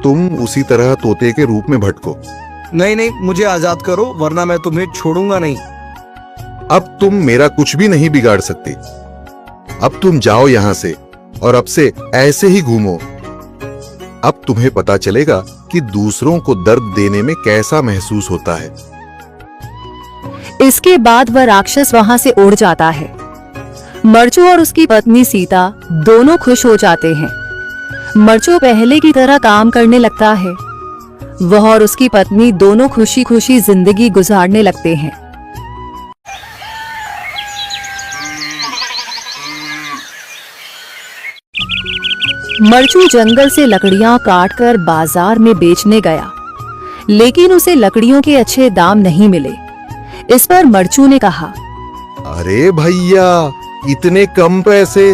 तुम उसी तरह तोते के रूप में भटको। नहीं नहीं, मुझे आजाद करो वरना मैं तुम्हें छोड़ूंगा नहीं। अब तुम मेरा कुछ भी नहीं बिगाड़ सकते। अब तुम जाओ यहां से और अब से ऐसे ही घूमो। अब तुम्हें पता चलेगा कि दूसरों को दर्द देने में कैसा महसूस होता है। इसके बाद वह राक्षस वहां से उड़ जाता है। मरचू और उसकी पत्नी सीता दोनों खुश हो जाते हैं। मरचू पहले की तरह काम करने लगता है। वह और उसकी पत्नी दोनों खुशी खुशी जिंदगी गुजारने लगते हैं। मरचू जंगल से लकड़ियां काटकर बाजार में बेचने गया, लेकिन उसे लकड़ियों के अच्छे दाम नहीं मिले। इस पर मरचू ने कहा, अरे भैया, इतने कम पैसे?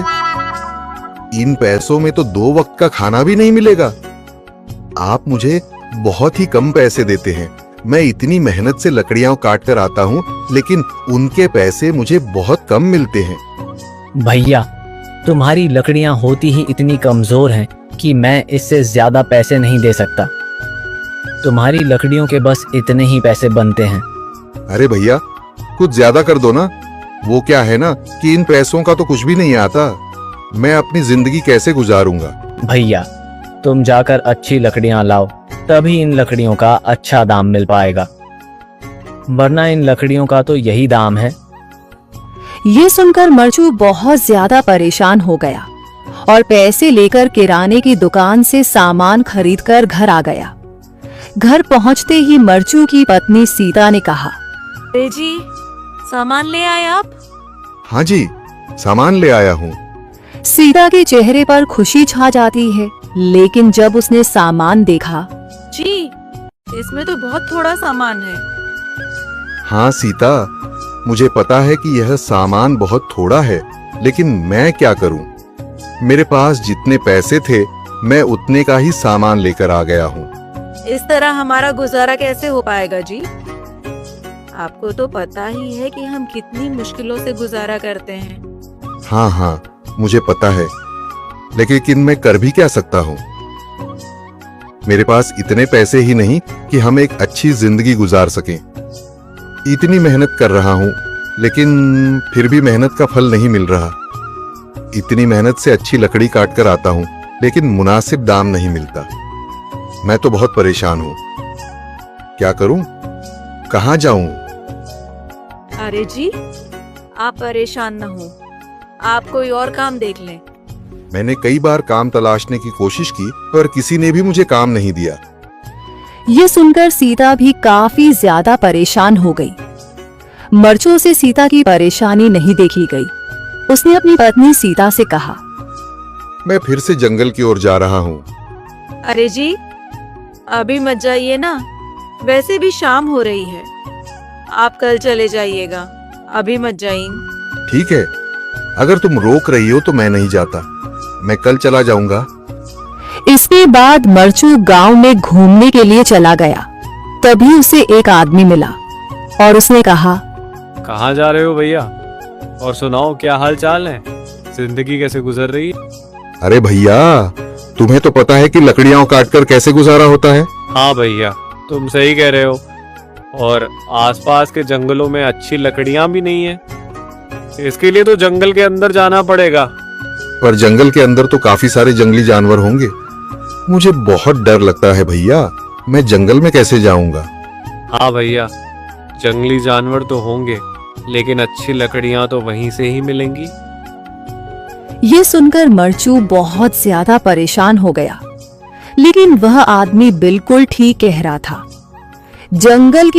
इन पैसों में तो 2 वक्त का खाना भी नहीं मिलेगा। आप मुझे बहुत ही कम पैसे देते हैं। मैं इतनी मेहनत से लकड़ियां काट कर आता हूँ, लेकिन उनके पैसे मुझे बहुत कम मिलते हैं। भैया, तुम्हारी लकड़ियां होती ही इतनी कमजोर हैं कि मैं इससे ज्यादा पैसे नहीं दे सकता। तुम्हारी लकड़ियों के बस इतने ही पैसे बनते हैं। अरे भैया, कुछ ज्यादा कर दो ना। वो क्या है ना कि इन पैसों का तो कुछ भी नहीं आता। मैं अपनी जिंदगी कैसे गुजारूंगा? भैया, तुम जाकर अच्छी लकड़ियां लाओ, तभी इन लकड़ियों का अच्छा दाम मिल पाएगा, वरना इन लकड़ियों का तो यही दाम है। ये सुनकर मरचू बहुत ज्यादा परेशान हो गया और पैसे लेकर किराने की दुकान से सामान खरीदकर घर आ गया। घर पहुंचते ही मरचू की पत्नी सीता ने कहा, अरे जी, सामान ले आए आप? हाँ जी, सामान ले आया हूँ। सीता के चेहरे पर खुशी छा जाती है, लेकिन जब उसने सामान देखा, जी, इसमें तो बहुत थोड़ा सामान है। हाँ सीता, मुझे पता है कि यह सामान बहुत थोड़ा है, लेकिन मैं क्या करूं? मेरे पास जितने पैसे थे, मैं उतने का ही सामान लेकर आ गया हूँ। इस तरह हमारा गुजारा कैसे हो पाएगा जी? आपको तो पता ही है कि हम कितनी मुश्किलों से गुजारा करते हैं। हाँ हाँ, मुझे पता है, लेकिन मैं कर भी क्या सकता हूँ? मेरे पास इतने पैसे ही नहीं कि हम एक अच्छी जिंदगी गुजार सकें। इतनी मेहनत कर रहा हूँ, लेकिन फिर भी मेहनत का फल नहीं मिल रहा। इतनी मेहनत से अच्छी लकड़ी काट कर आता हूँ, लेकिन मुनासिब दाम नहीं मिलता। मैं तो बहुत परेशान हूँ। क्या करूँ? कहाँ जाऊँ? अरे जी, आप परेशान न हो, आप कोई और काम देख लें। मैंने कई बार काम तलाशने की कोशिश की, पर किसी ने भी मुझे काम नहीं दिया। ये सुनकर सीता भी काफी ज्यादा परेशान हो गई। मरचू से सीता की परेशानी नहीं देखी गई। उसने अपनी पत्नी सीता से कहा, मैं फिर से जंगल की ओर जा रहा हूँ। अरे जी, अभी मत जाइए ना, वैसे भी शाम हो रही है। आप कल चले जाइएगा, अभी मत जाइए। ठीक है, अगर तुम रोक रही हो तो मैं नहीं जाता। मैं कल चला जाऊंगा। इसके बाद मरचू गांव में घूमने के लिए चला गया। तभी उसे एक आदमी मिला और उसने कहा, कहाँ जा रहे हो भैया? और सुनाओ, क्या हाल चाल है? जिंदगी कैसे गुजर रही है? अरे भैया, तुम्हें तो पता है कि लकड़ियां काटकर कैसे गुजारा होता है। हाँ भैया, तुम सही कह रहे हो। और आसपास के जंगलों में अच्छी लकड़ियां भी नहीं है। इसके लिए तो जंगल के अंदर जाना पड़ेगा। पर जंगल के अंदर तो काफी सारे जंगली जानवर होंगे। मुझे बहुत डर लगता है भैया, मैं जंगल में कैसे जाऊंगा? हाँ भैया, जंगली जानवर तो होंगे, लेकिन अच्छी लकड़ियां तो वहीं से ही मिलेंगी। ये सुनकर मरचू बहुत ज्यादा परेशान हो गया, लेकिन वह आदमी बिल्कुल ठीक कह रहा था। जंगल की